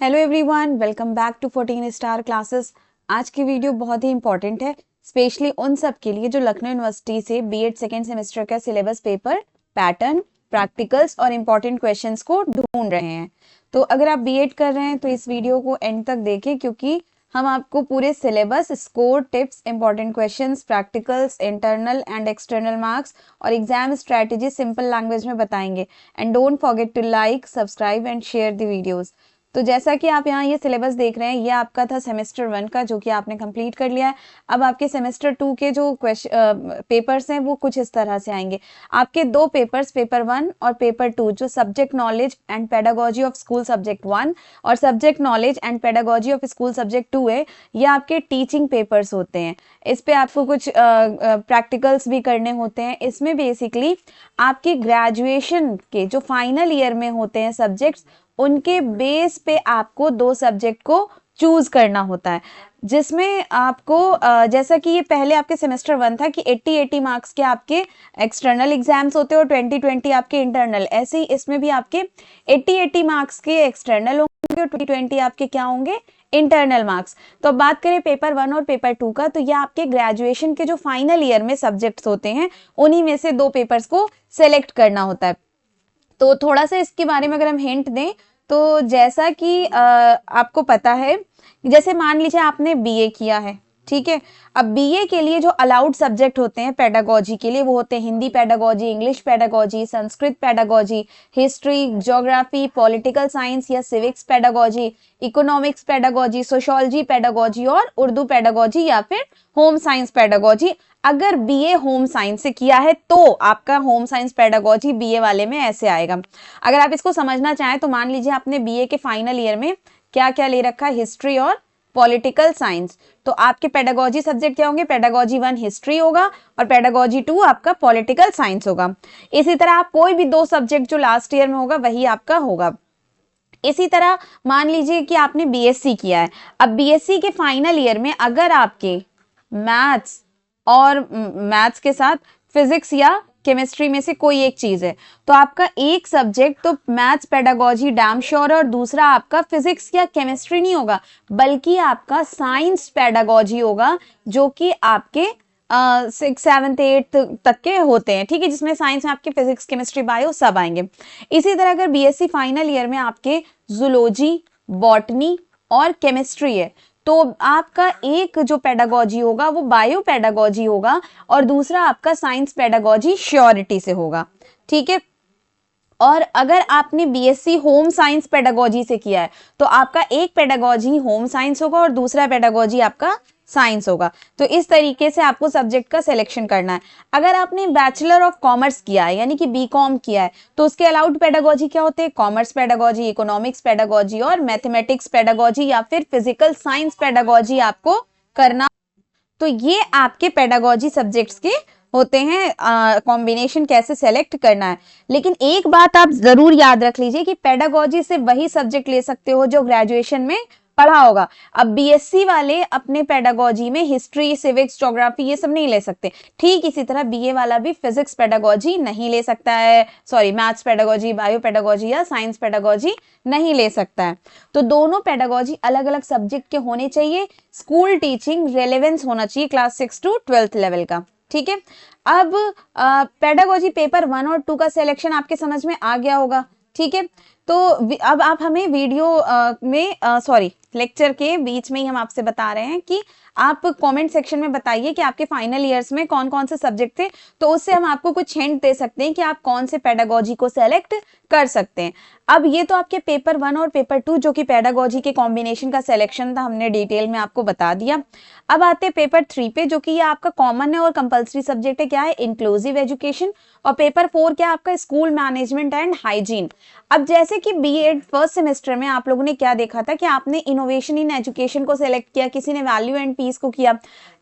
Hello everyone, welcome back to 14 star classes. आज की video बहुत ही इंपॉर्टेंट है, स्पेशली उन सब के लिए जो लखनऊ यूनिवर्सिटी से बीएड सेकेंड सेमेस्टर का सिलेबस पेपर, पैटर्न, प्रैक्टिकल्स और इम्पॉर्टेंट क्वेश्चंस को ढूंढ रहे हैं। तो अगर आप बीएड कर रहे हैं तो इस वीडियो को एंड तक देखें, क्योंकि हम आपको पूरे syllabus, score, tips, important questions, practicals, internal and external marks और एग्जाम स्ट्रेटेजी सिंपल लैंग्वेज में बताएंगे। And don't forget to like, subscribe and share the videos. तो जैसा कि आप यहाँ ये सिलेबस देख रहे हैं, ये आपका था सेमेस्टर 1 का, जो कि आपने कंप्लीट कर लिया है। अब आपके सेमेस्टर 2 के जो पेपर्स हैं वो कुछ इस तरह से आएंगे। आपके दो पेपर्स, पेपर 1 और पेपर 2, जो subject knowledge and pedagogy of school subject 1 और subject knowledge and pedagogy of school subject 2 है, ये आपके टीचिंग पेपर्स होते हैं। इस पे आपको कुछ प्रैक्टिकल्स भी करने होते हैं। इसमें बेसिकली आपके ग्रेजुएशन के जो फाइनल ईयर में होते हैं सब्जेक्ट्स, उनके बेस पे आपको दो सब्जेक्ट को चूज करना होता है, जिसमें आपको जैसा कि ये पहले आपके सेमेस्टर 1 था कि 80 मार्क्स के आपके एक्सटर्नल एग्जाम्स होते हैं और 20 आपके इंटरनल। ऐसे ही इसमें भी आपके 80 मार्क्स के एक्सटर्नल होंगे और 20 आपके क्या होंगे, इंटरनल मार्क्स। तो अब बात करें पेपर 1 और पेपर 2 का, तो ये आपके ग्रेजुएशन के जो फाइनल ईयर में सब्जेक्ट्स होते हैं, उन्हीं में से दो पेपर्स को सेलेक्ट करना होता है। तो थोड़ा सा इसके बारे में अगर हम हिंट दें, तो जैसा कि आपको पता है, जैसे मान लीजिए आपने बीए किया है, ठीक है। अब बीए के लिए जो अलाउड सब्जेक्ट होते हैं पेडागोजी के लिए, वो होते हैं Hindi pedagogy, English pedagogy, Sanskrit pedagogy, history, geography, political science या civics pedagogy, economics pedagogy, sociology pedagogy और उर्दू पेडागोजी या फिर होम साइंस पेडागोजी। अगर बीए होम साइंस से किया है तो आपका होम साइंस पेडागोजी बीए वाले में ऐसे आएगा। अगर आप इसको समझना चाहें तो मान लीजिए आपने बीए के फाइनल ईयर में क्या क्या ले रखा है, हिस्ट्री और पॉलिटिकल साइंस, तो आपके पेडागोजी सब्जेक्ट क्या होंगे, पेडागोजी 1 हिस्ट्री होगा और पेडागोजी 2 आपका पॉलिटिकल साइंस होगा। इसी तरह आप कोई भी दो सब्जेक्ट जो लास्ट ईयर में होगा वही आपका होगा। इसी तरह मान लीजिए कि आपने बीएससी किया है। अब बीएससी के फाइनल ईयर में अगर आपके मैथ्स और मैथ्स के साथ फिजिक्स या केमिस्ट्री में से कोई एक चीज है, तो आपका एक सब्जेक्ट तो मैथ्स पेडागोजी डैम श्योर है और दूसरा आपका फिजिक्स या केमिस्ट्री नहीं होगा, बल्कि आपका साइंस पेडागोजी होगा, जो कि आपके 6, 7, 8 तक के होते हैं, ठीक है, जिसमें साइंस में आपके फिजिक्स, केमिस्ट्री, बायो सब आएंगे। इसी तरह अगर बीएससी फाइनल ईयर में आपके जूलॉजी, बॉटनी और केमिस्ट्री है, तो आपका एक जो पेडागोजी होगा वो बायो पेडागोजी होगा और दूसरा आपका साइंस पेडागोजी श्योरिटी से होगा, ठीक है। और अगर आपने बीएससी होम साइंस पेडागोजी से किया है तो आपका एक पेडागोजी होम साइंस होगा और दूसरा पेडागोजी आपका साइंस होगा। तो इस तरीके से आपको सब्जेक्ट का सिलेक्शन करना है। अगर आपने बैचलर ऑफ कॉमर्स किया है, यानी कि बीकॉम किया है, तो उसके अलाउड पेडागोजी क्या होते हैं, कॉमर्स पेडागोजी, इकोनॉमिक्स पेडागोजी और मैथमेटिक्स पेडागोजी या फिर फिजिकल साइंस पेडागोजी आपको करना। तो ये आपके पेडागोजी सब्जेक्ट्स के होते हैं, कॉम्बिनेशन कैसे सेलेक्ट करना है। लेकिन एक बात आप जरूर याद रख लीजिए कि पेडागोजी से वही सब्जेक्ट ले सकते हो जो ग्रेजुएशन में पढ़ा होगा। अब बीएससी वाले अपने पेडागोजी में हिस्ट्री, सिविक्स, ज्योग्राफी ये सब नहीं ले सकते। ठीक इसी तरह बीए वाला भी फिजिक्स पेडागोजी नहीं ले सकता है, sorry maths pedagogy, bio pedagogy या साइंस पेडागोजी नहीं ले सकता है। तो दोनों पेडागोजी अलग अलग सब्जेक्ट के होने चाहिए। स्कूल टीचिंग रेलेवेंस होना चाहिए क्लास 6 टू 12th लेवल का, ठीक है। अब पेडागोजी पेपर 1 और 2 का सिलेक्शन आपके समझ में आ गया होगा, ठीक है। तो अब आप हमें वीडियो में सॉरी लेक्चर के बीच में ही हम आपसे बता रहे हैं कि आप कमेंट सेक्शन में बताइए कि आपके फाइनल ईयर्स में कौन कौन से सब्जेक्ट थे, तो उससे हम आपको कुछ हिंट दे सकते हैं कि आप कौन से पेडागोजी को सेलेक्ट कर सकते हैं। अब ये तो आपके पेपर 1 और पेपर 2 जो कि पेडागोजी के कॉम्बिनेशन का सिलेक्शन था, हमने डिटेल में आपको बता दिया। अब आते हैं पेपर 3 पे, जो कि ये आपका कॉमन है और कंपल्सरी सब्जेक्ट है, क्या है, इंक्लूसिव एजुकेशन। और पेपर 4 क्या आपका, स्कूल मैनेजमेंट एंड हाइजीन। अब जैसे कि बीएड फर्स्ट सेमेस्टर में आप लोगों ने क्या देखा था कि आपने इनोवेशन इन एजुकेशन को सिलेक्ट किया, किसी ने वैल्यू एंड पीस को किया।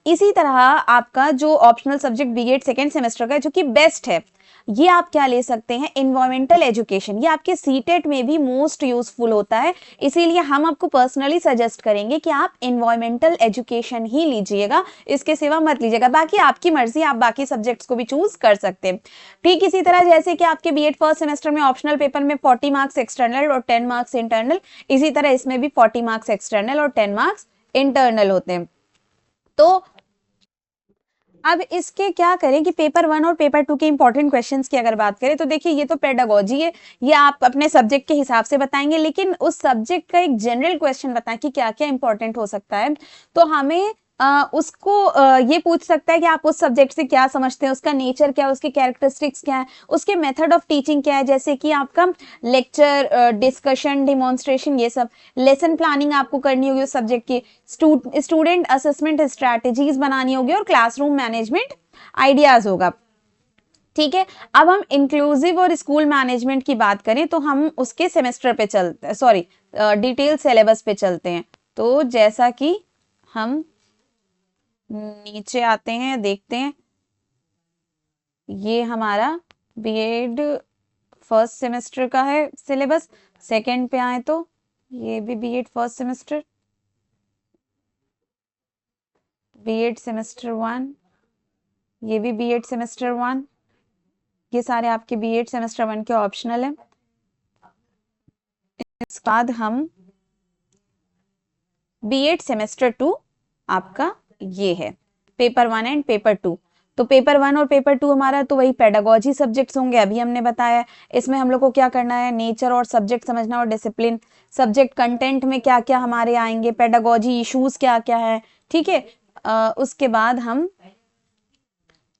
इसी तरह आपका जो optional subject BEd second semester का है, जो कि बेस्ट है, ये आप क्या ले सकते हैं, एनवायरमेंटल एजुकेशन। ये आपके सीटेट में भी मोस्ट यूजफुल होता है, इसीलिए हम आपको पर्सनली सजेस्ट करेंगे कि आप एनवायरमेंटल एजुकेशन ही लीजिएगा, इसके सिवा मत लीजिएगा। बाकी आपकी मर्जी, आप बाकी सब्जेक्ट्स को भी चूज कर सकते हैं। ठीक इसी तरह जैसे कि आपके बीएड फर्स्ट सेमेस्टर में ऑप्शनल पेपर में 40 मार्क्स एक्सटर्नल और 10 मार्क्स इंटरनल, इसी तरह इसमें भी 40 मार्क्स एक्सटर्नल और 10 मार्क्स इंटरनल होते हैं। तो अब इसके क्या करें कि पेपर 1 और पेपर 2 के इंपॉर्टेंट क्वेश्चंस की अगर बात करें तो देखिए ये तो पेडागोजी है, ये आप अपने सब्जेक्ट के हिसाब से बताएंगे, लेकिन उस सब्जेक्ट का एक जनरल क्वेश्चन बताएं कि क्या क्या इंपॉर्टेंट हो सकता है। तो हमें उसको ये पूछ सकता है कि आप उस सब्जेक्ट से क्या समझते हैं, उसका नेचर क्या है, उसके कैरेक्टरिस्टिक्स क्या है, उसके मेथड ऑफ टीचिंग क्या है, जैसे कि आपका लेक्चर, डिस्कशन, डिमॉन्स्ट्रेशन, ये सब। लेसन प्लानिंग आपको करनी होगी उस सब्जेक्ट की, स्टूडेंट असेसमेंट स्ट्रैटेजीज बनानी होगी और क्लासरूम मैनेजमेंट आइडियाज होगा। ठीक है, अब हम इंक्लूसिव और स्कूल मैनेजमेंट की बात करें तो हम उसके सेमेस्टर पे चलते हैं, सॉरी डिटेल सिलेबस पे चलते हैं। तो जैसा कि हम नीचे आते हैं, देखते हैं, ये हमारा बीएड फर्स्ट सेमेस्टर का है सिलेबस। सेकंड पे आए तो ये भी BEd first semester, BEd semester 1, ये भी बीएड सेमेस्टर 1, ये सारे आपके बीएड सेमेस्टर 1 के ऑप्शनल है। इसके बाद हम बीएड सेमेस्टर 2 आपका ये है, पेपर 1 एंड पेपर 2। तो पेपर 1 और पेपर 2 हमारा तो वही पेडागोजी सब्जेक्ट्स होंगे, अभी हमने बताया। इसमें हम लोग को क्या करना है, नेचर और सब्जेक्ट समझना और डिसिप्लिन, सब्जेक्ट कंटेंट में क्या क्या हमारे आएंगे, पेडागोजी इश्यूज क्या क्या है। ठीक है, उसके बाद हम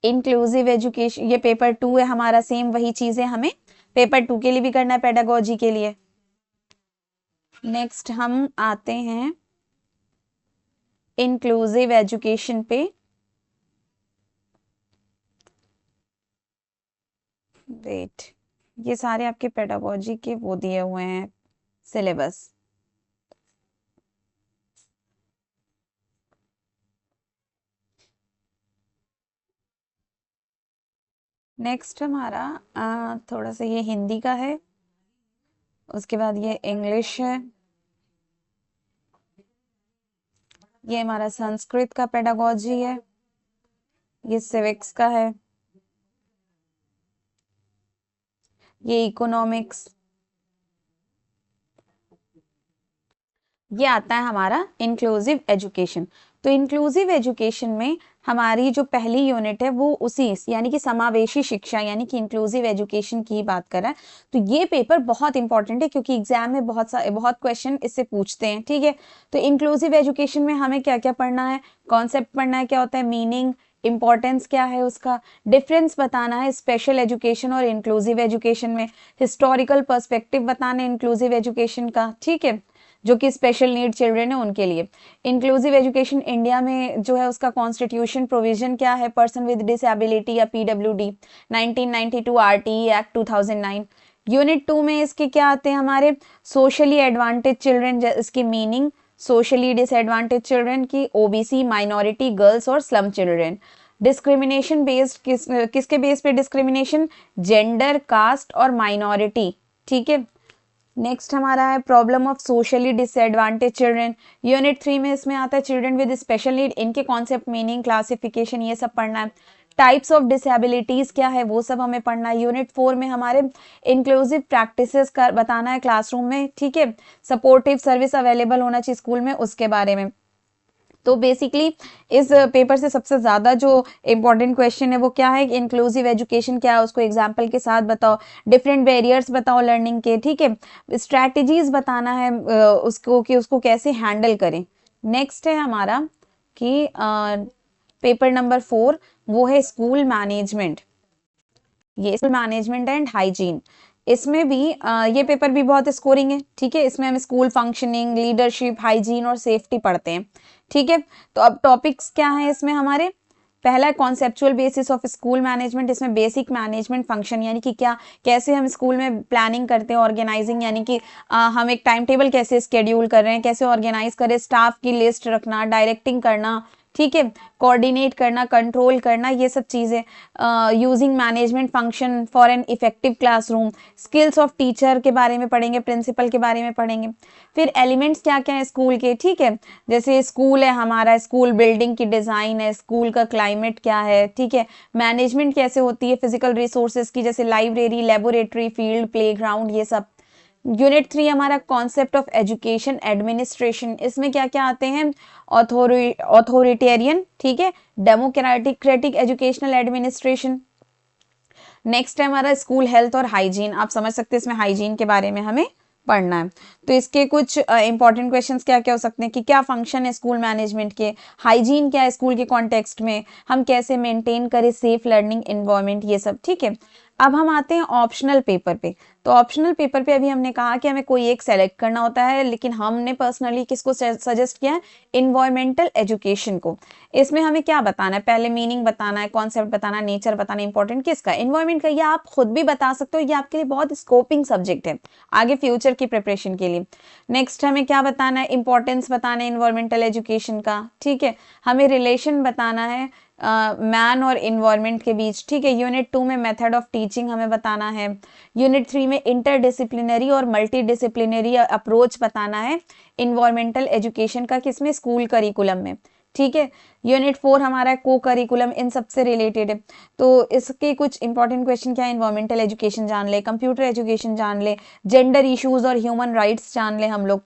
इंक्लूसिव एजुकेशन, ये पेपर 2 है हमारा, सेम वही चीजें हमें पेपर 2 के लिए भी करना है, पेडागोजी के लिए। नेक्स्ट हम आते हैं इंक्लूसिव एजुकेशन पे। वेट, ये सारे आपके पेडागोजी के वो दिए हुए हैं सिलेबस। नेक्स्ट हमारा थोड़ा सा ये हिंदी का है, उसके बाद ये इंग्लिश है, ये हमारा संस्कृत का पेडागोजी है, ये सिविक्स का है, ये इकोनॉमिक्स, ये आता है हमारा इंक्लूसिव एजुकेशन। तो इंक्लूसिव एजुकेशन में हमारी जो पहली यूनिट है वो उसी यानी कि समावेशी शिक्षा यानी कि इंक्लूसिव एजुकेशन की बात कर रहा है। तो ये पेपर बहुत इंपॉर्टेंट है क्योंकि एग्जाम में बहुत क्वेश्चन इससे पूछते हैं। ठीक है, तो इंक्लूसिव एजुकेशन में हमें क्या क्या पढ़ना है, कॉन्सेप्ट पढ़ना है, क्या होता है मीनिंग, इंपॉर्टेंस क्या है उसका, डिफरेंस बताना है स्पेशल एजुकेशन और इंक्लूसिव एजुकेशन में, हिस्टोरिकल पर्सपेक्टिव बताना है इंक्लूसिव एजुकेशन का। ठीक है, जो कि स्पेशल नीड चिल्ड्रन है उनके लिए। इंक्लूसिव एजुकेशन इंडिया में जो है उसका कॉन्स्टिट्यूशन प्रोविजन क्या है, पर्सन विद डिसेबिलिटी या पीडब्ल्यूडी, 1992 आरटीई एक्ट 2009। यूनिट 2 में इसके क्या आते हैं हमारे, सोशली एडवांटेज चिल्ड्रन, इसकी मीनिंग, सोशली डिसएडवांटेज चिल्ड्रन की, ओबीसी, माइनॉरिटी, गर्ल्स और स्लम चिल्ड्रन। डिस्क्रिमिनेशन बेस्ड किसके बेस पे डिस्क्रिमिनेशन, जेंडर, कास्ट और माइनॉरिटी। ठीक है, नेक्स्ट हमारा है problem of socially disadvantage children. Unit 3 में इसमें आता है चिल्ड्रन विद स्पेशल नीड, इनके कॉन्सेप्ट, मीनिंग, क्लासिफिकेशन, ये सब पढ़ना है। टाइप्स ऑफ डिसेबिलिटीज क्या है वो सब हमें पढ़ना है। यूनिट 4 में हमारे इंक्लूसिव प्रैक्टिसेस का बताना है क्लासरूम में। ठीक है, सपोर्टिव सर्विस अवेलेबल होना चाहिए स्कूल में, उसके बारे में। तो बेसिकली इस पेपर से सबसे ज्यादा जो इम्पोर्टेंट क्वेश्चन है वो क्या है, इंक्लूसिव एजुकेशन क्या है उसको एग्जाम्पल के साथ बताओ, डिफरेंट बैरियर्स बताओ लर्निंग के। ठीक है, स्ट्रैटेजीज बताना है उसको कि उसको कैसे हैंडल करें। नेक्स्ट है हमारा कि पेपर नंबर 4 वो है स्कूल मैनेजमेंट, ये स्कूल मैनेजमेंट एंड हाइजीन। इसमें भी ये पेपर भी बहुत स्कोरिंग है। ठीक है, इसमें हम स्कूल फंक्शनिंग, लीडरशिप, हाइजीन और सेफ्टी पढ़ते हैं। ठीक है, तो अब टॉपिक्स क्या है इसमें हमारे, पहला conceptual basis of school management, इसमें बेसिक मैनेजमेंट फंक्शन यानी कि क्या, कैसे हम स्कूल में प्लानिंग करते हैं, ऑर्गेनाइजिंग यानी कि हम एक टाइम टेबल कैसे स्केड्यूल कर रहे हैं, कैसे ऑर्गेनाइज करें, स्टाफ की लिस्ट रखना, डायरेक्टिंग करना, ठीक है, कोऑर्डिनेट करना, कंट्रोल करना, ये सब चीज़ें, using management function for an effective classroom, skills of teacher के बारे में पढ़ेंगे, प्रिंसिपल के बारे में पढ़ेंगे। फिर एलिमेंट्स क्या क्या है स्कूल के, ठीक है, जैसे स्कूल है हमारा, स्कूल बिल्डिंग की डिज़ाइन है, स्कूल का क्लाइमेट क्या है, ठीक है, मैनेजमेंट कैसे होती है फिजिकल रिसोर्सेज की, जैसे लाइब्रेरी, लेबोरेटरी, फील्ड, प्लेग्राउंड, ये सब। यूनिट 3 हमारा कॉन्सेप्ट ऑफ एजुकेशन एडमिनिस्ट्रेशन, इसमें क्या क्या आते हैं, ऑथोरिटेरियन, ठीक है, डेमोक्रेटिक एजुकेशनल एडमिनिस्ट्रेशन। नेक्स्ट है हमारा स्कूल हेल्थ और हाइजीन, आप समझ सकते हैं इसमें हाइजीन के बारे में हमें पढ़ना है। तो इसके कुछ इंपॉर्टेंट क्वेश्चंस क्या क्या हो सकते हैं कि क्या फंक्शन है स्कूल मैनेजमेंट के, हाइजीन क्या है स्कूल के कॉन्टेक्स्ट में, हम कैसे मेंटेन करें सेफ लर्निंग एनवायरनमेंट, ये सब, ठीक है। अब हम आते हैं ऑप्शनल पेपर पे। तो ऑप्शनल पेपर पे अभी हमने कहा कि हमें कोई एक सेलेक्ट करना होता है, लेकिन हमने पर्सनली किसको सजेस्ट किया है, इन्वायरमेंटल एजुकेशन को। इसमें हमें क्या बताना है, पहले मीनिंग बताना है, कॉन्सेप्ट बताना है, नेचर बताना है, इंपॉर्टेंट किसका, इन्वायरमेंट का। ये आप खुद भी बता सकते हो, ये आपके लिए बहुत स्कोपिंग सब्जेक्ट है आगे फ्यूचर की प्रिपरेशन के लिए। नेक्स्ट हमें क्या बताना है, इंपॉर्टेंस बताना है इन्वायरमेंटल एजुकेशन का, ठीक है, हमें रिलेशन बताना है मैन और इन्वायरमेंट के बीच, ठीक है। यूनिट 2 में मेथड ऑफ टीचिंग हमें बताना है। यूनिट 3 में इंटरडिसिप्लिनरी और मल्टीडिसिप्लिनरी अप्रोच बताना है इन्वायरमेंटल एजुकेशन का, किसमें, स्कूल करिकुलम में, ठीक है। यूनिट 4 हमारा को करिकुलम इन सबसे रिलेटेड है। तो इसके कुछ इंपॉर्टेंट क्वेश्चन क्या है, इन्वायरमेंटल एजुकेशन जान ले, कंप्यूटर एजुकेशन जान ले, जेंडर इश्यूज और ह्यूमन राइट्स जान ले हम लोग।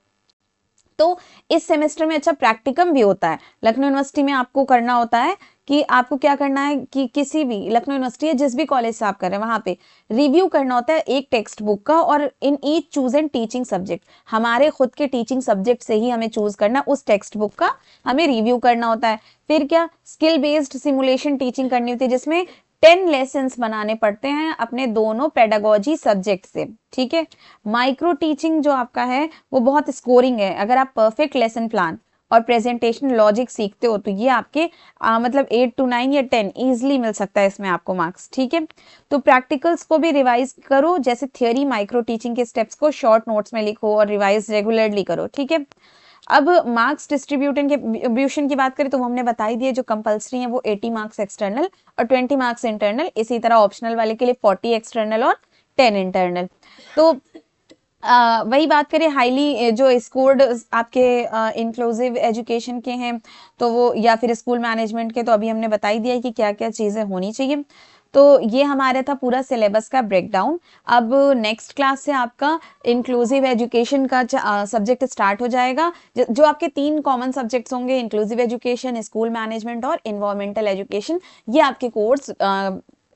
तो इस सेमेस्टर में अच्छा प्रैक्टिकम भी होता है लखनऊ यूनिवर्सिटी में, आपको करना होता है कि आपको क्या करना है कि किसी भी लखनऊ यूनिवर्सिटी या जिस भी कॉलेज से आप कर रहे हैं वहां पे रिव्यू करना होता है एक टेक्स्ट बुक का, और in each choose an teaching subject, हमारे खुद के टीचिंग सब्जेक्ट से ही हमें चूज करना, उस टेक्स्ट बुक का हमें रिव्यू करना होता है। फिर क्या, स्किल बेस्ड सिमुलेशन टीचिंग करनी होती है, जिसमें 10 लेसन्स बनाने पड़ते हैं अपने दोनों पेडागोजी सब्जेक्ट से, ठीक है। माइक्रो टीचिंग जो आपका है वो बहुत स्कोरिंग है, अगर आप परफेक्ट लेसन प्लान और प्रेजेंटेशन लॉजिक सीखते हो तो ये आपके मतलब 8 to 9 या 10 इजिली मिल सकता है इसमें आपको मार्क्स, ठीक है। तो प्रैक्टिकल्स को भी रिवाइज करो, जैसे थियोरी माइक्रो टीचिंग के स्टेप्स को शॉर्ट नोट्स में लिखो और रिवाइज रेगुलरली करो, ठीक है। अब मार्क्स डिस्ट्रीब्यूशन की बात करें तो वो हमने बता ही दिया, जो कंपलसरी है वो 80 मार्क्स एक्सटर्नल और 20 मार्क्स इंटरनल, इसी तरह ऑप्शनल वाले के लिए 40 एक्सटर्नल और 10 इंटरनल। तो वही बात करें हाईली जो स्कोर्ड आपके इंक्लूसिव एजुकेशन के हैं तो वो, या फिर स्कूल मैनेजमेंट के, तो अभी हमने बता ही दिया कि क्या क्या चीज़ें होनी चाहिए। तो ये हमारा था पूरा सिलेबस का ब्रेकडाउन। अब नेक्स्ट क्लास से आपका इंक्लूसिव एजुकेशन का सब्जेक्ट स्टार्ट हो जाएगा, जो आपके 3 कॉमन सब्जेक्ट्स होंगे, इंक्लूसिव एजुकेशन, स्कूल मैनेजमेंट और इन्वायरमेंटल एजुकेशन। ये आपके कोर्स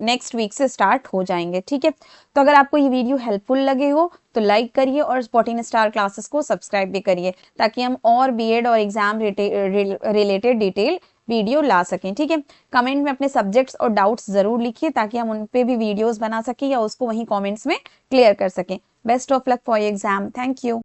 नेक्स्ट वीक से स्टार्ट हो जाएंगे, ठीक है। तो अगर आपको ये वीडियो हेल्पफुल लगे हो तो लाइक करिए और 14 स्टार क्लासेस को सब्सक्राइब भी करिए, ताकि हम और बीएड और एग्जाम रिलेटेड डिटेल वीडियो ला सकें, ठीक है। कमेंट में अपने सब्जेक्ट्स और डाउट्स जरूर लिखिए, ताकि हम उन पे भी वीडियोस बना सकें या उसको वहीं कमेंट्स में क्लियर कर सकें। Best of luck for exam, thank you.